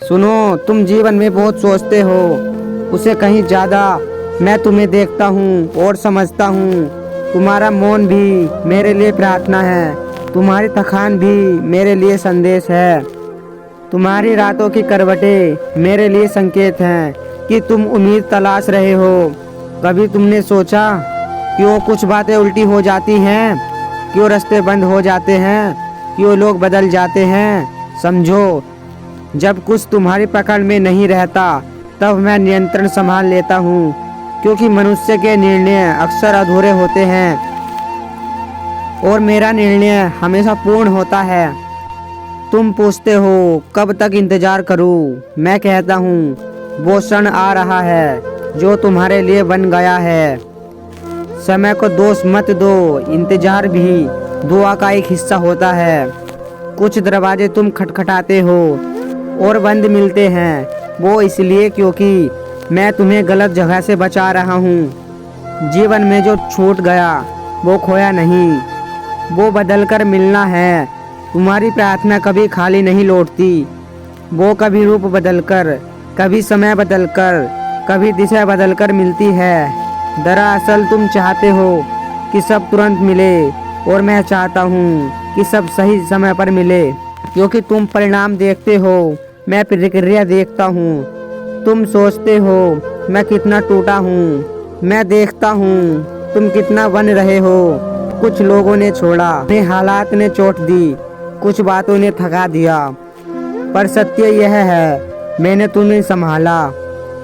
सुनो, तुम जीवन में बहुत सोचते हो, उसे कहीं ज़्यादा। मैं तुम्हें देखता हूँ और समझता हूँ। तुम्हारा मौन भी मेरे लिए प्रार्थना है, तुम्हारी थकान भी मेरे लिए संदेश है, तुम्हारी रातों की करवटें मेरे लिए संकेत हैं कि तुम उम्मीद तलाश रहे हो। कभी तुमने सोचा क्यों कुछ बातें उल्टी हो जाती हैं, क्यों रास्ते बंद हो जाते हैं, क्यों लोग बदल जाते हैं? समझो, जब कुछ तुम्हारी पकड़ में नहीं रहता तब मैं नियंत्रण संभाल लेता हूँ, क्योंकि मनुष्य के निर्णय अक्सर अधूरे होते हैं और मेरा निर्णय हमेशा पूर्ण होता है। तुम पूछते हो कब तक इंतजार करूँ? मैं कहता हूँ वो क्षण आ रहा है जो तुम्हारे लिए बन गया है। समय को दोष मत दो, इंतजार भी दुआ का एक हिस्सा होता है। कुछ दरवाजे तुम खटखटाते हो और बंद मिलते हैं, वो इसलिए क्योंकि मैं तुम्हें गलत जगह से बचा रहा हूँ। जीवन में जो छूट गया वो खोया नहीं, वो बदल कर मिलना है। तुम्हारी प्रार्थना कभी खाली नहीं लौटती, वो कभी रूप बदलकर, कभी समय बदलकर, कभी दिशा बदलकर मिलती है। दरअसल तुम चाहते हो कि सब तुरंत मिले और मैं चाहता हूँ कि सब सही समय पर मिले, क्योंकि तुम परिणाम देखते हो, मैं प्रक्रिया देखता हूँ। तुम सोचते हो मैं कितना टूटा हूँ, मैं देखता हूँ तुम कितना बन रहे हो। कुछ लोगों ने छोड़ा, उन्हें हालात ने चोट दी, कुछ बातों ने थका दिया, पर सत्य यह है मैंने तुम्हें संभाला,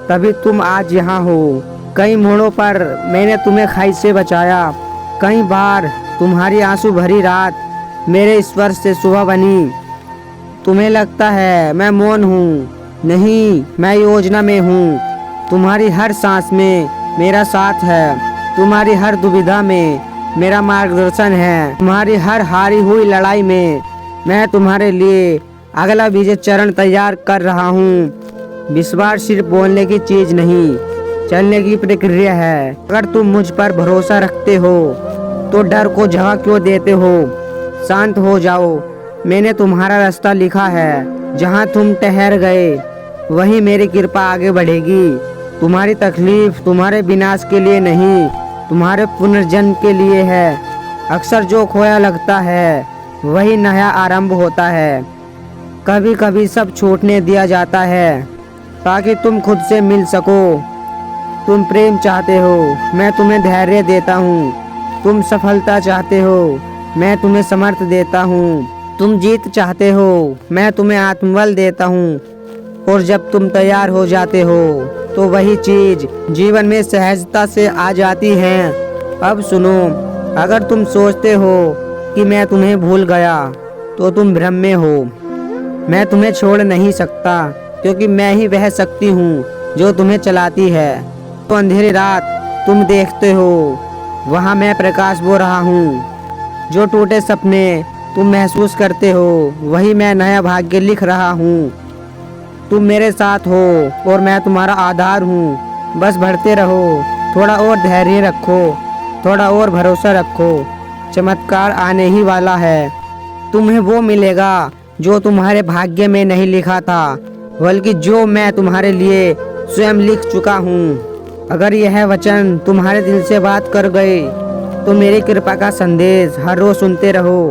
तभी तुम आज यहाँ हो। कई मोड़ों पर मैंने तुम्हें खाई से बचाया, कई बार तुम्हारी आंसू भरी रात मेरे स्पर्श से सुबह बनी। तुम्हें लगता है मैं मौन हूँ, नहीं, मैं योजना में हूँ। तुम्हारी हर सांस में मेरा साथ है, तुम्हारी हर दुविधा में मेरा मार्गदर्शन है, तुम्हारी हर हारी हुई लड़ाई में मैं तुम्हारे लिए अगला विजय चरण तैयार कर रहा हूँ। विश्वास सिर्फ बोलने की चीज नहीं, चलने की प्रक्रिया है। अगर तुम मुझ पर भरोसा रखते हो तो डर को जगह क्यों देते हो? शांत हो जाओ, मैंने तुम्हारा रास्ता लिखा है। जहाँ तुम ठहर गए वहीं मेरी कृपा आगे बढ़ेगी। तुम्हारी तकलीफ तुम्हारे विनाश के लिए नहीं, तुम्हारे पुनर्जन्म के लिए है। अक्सर जो खोया लगता है वही नया आरंभ होता है। कभी कभी सब छूटने दिया जाता है ताकि तुम खुद से मिल सको। तुम प्रेम चाहते हो, मैं तुम्हें धैर्य देता हूँ। तुम सफलता चाहते हो, मैं तुम्हें समर्थ देता हूँ। तुम जीत चाहते हो, मैं तुम्हें आत्मबल देता हूँ। और जब तुम तैयार हो जाते हो तो वही चीज जीवन में सहजता से आ जाती है। अब सुनो, अगर तुम सोचते हो कि मैं तुम्हें भूल गया तो तुम भ्रम में हो। मैं तुम्हें छोड़ नहीं सकता, क्योंकि मैं ही वह शक्ति हूँ जो तुम्हें चलाती है। तो अंधेरी रात तुम देखते हो, वहाँ मैं प्रकाश बो रहा हूँ। जो टूटे सपने तुम महसूस करते हो वही मैं नया भाग्य लिख रहा हूँ। तुम मेरे साथ हो और मैं तुम्हारा आधार हूँ। बस बढ़ते रहो, थोड़ा और धैर्य रखो, थोड़ा और भरोसा रखो। चमत्कार आने ही वाला है। तुम्हें वो मिलेगा जो तुम्हारे भाग्य में नहीं लिखा था, बल्कि जो मैं तुम्हारे लिए स्वयं लिख चुका हूँ। अगर यह वचन तुम्हारे दिल से बात कर गए तो मेरी कृपा का संदेश हर रोज सुनते रहो।